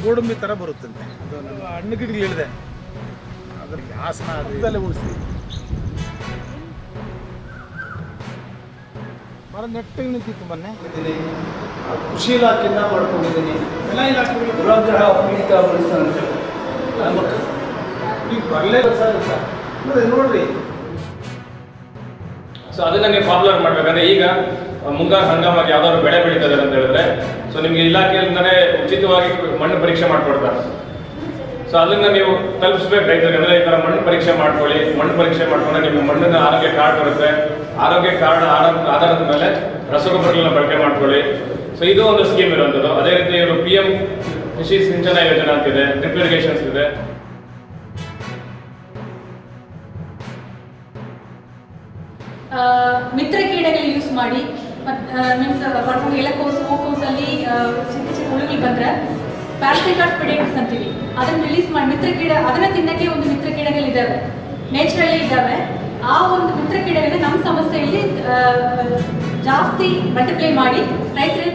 ಗೋಡಂಬಿ ಥರ ಬರುತ್ತಂತೆ. ಅದು ನನ್ನ ಹಣ್ಣು ಗಿಡಗಳು ಹೇಳಿದೆ ಅದಕ್ಕೆ ಹಾಸನ ಅದಲ್ಲೇ ಉಳಿಸಿ ಮರ ನೆಟ್ಟಿಗೆ ನಿಂತಿತ್ತು ಮೊನ್ನೆ. ಇದ್ದೀನಿ ಕೃಷಿ ಇಲಾಖೆಯಿಂದ ಮಾಡ್ಕೊಂಡಿದ್ದೀನಿ. ಎಲ್ಲ ಇಲಾಖೆಗಳು ದುರಾಗ್ರಹ ಪೀಡಿತ ಉಳಿಸ್ತಾನೆ ಈಗ ಬರಲೇ ಸರ್ ನೋಡ್ರಿ. ಸೊ ಅದನ್ನ ನೀವು ಪಾಪ್ಯುಲರ್ ಮಾಡ್ಬೇಕಂದ್ರೆ ಈಗ ಮುಂಗಾರು ಹಂಗಾಮಾಗಿ ಯಾವ್ದಾದ್ರು ಬೆಳೆ ಬೆಳೀತಾ ಇದ್ದಾರೆ ಅಂತ ಹೇಳಿದ್ರೆ ಸೊ ನಿಮ್ಗೆ ಇಲಾಖೆಯಿಂದನೇ ಉಚಿತವಾಗಿ ಮಣ್ಣು ಪರೀಕ್ಷೆ ಮಾಡ್ಕೊಡ್ತಾರೆ. ಸೊ ಅದನ್ನ ನೀವು ತಲುಪಿಸ್ಬೇಕು ರೈತರಿಗೆ. ಅಂದ್ರೆ ಈ ತರ ಮಣ್ಣು ಪರೀಕ್ಷೆ ಮಾಡ್ಕೊಳ್ಳಿ. ಮಣ್ಣು ಪರೀಕ್ಷೆ ಮಾಡ್ಕೊಂಡ್ರೆ ನಿಮ್ಗೆ ಮಣ್ಣಿನ ಆರೋಗ್ಯ ಕಾರ್ಡ್ ಬರುತ್ತೆ. ಆರೋಗ್ಯ ಕಾರ್ಡ್ ಆಧಾರದ ಮೇಲೆ ರಸಗೊಬ್ಬರಗಳನ್ನ ಬಳಕೆ ಮಾಡ್ಕೊಳ್ಳಿ. ಸೊ ಇದು ಒಂದು ಸ್ಕೀಮ್ ಇರುವಂಥದ್ದು. ಅದೇ ರೀತಿ ಇವರು PM ಕೃಷಿ ಸಿಂಚನ ಯೋಜನೆ ಅಂತಿದೆ, ಡ್ರಿಪ್ ಇರಿಗೇಷನ್ಸ್ ಇದೆ. ಮಿತ್ರ ಕೀಟಗಳು ಯೂಸ್ ಮಾಡಿ ಮೀನ್ಸ್ ಫಾರ್ ಎಲೆಕೋಸು ಹೂಕೋಸಲ್ಲಿ ಚಿಕ್ಕ ಚಿಕ್ಕ ಹುಳುಗಳು ಬಂದರೆ ಪ್ಯಾಸ್ಟಿಕಾಸ್ಪಿಡೇಟ್ಸ್ ಅಂತೀವಿ, ಅದನ್ನು ರಿಲೀಸ್ ಮಾಡಿ ಮಿತ್ರ ಕೀಟ ಅದನ್ನು ತಿನ್ನಕ್ಕೆ ಒಂದು ಮಿತ್ರ ಕೀಟಗಳಿದ್ದಾವೆ, ನೇಚರಲ್ಲಿ ಇದ್ದಾವೆ. ಆ ಒಂದು ಮಿತ್ರ ಕೀಟಗಳನ್ನ ನಮ್ಮ ಸಂಸ್ಥೆಯಲ್ಲಿ ಜಾಸ್ತಿ ಮಲ್ಟಿಪ್ಲೈ ಮಾಡಿ ರೈತರಿಗೆ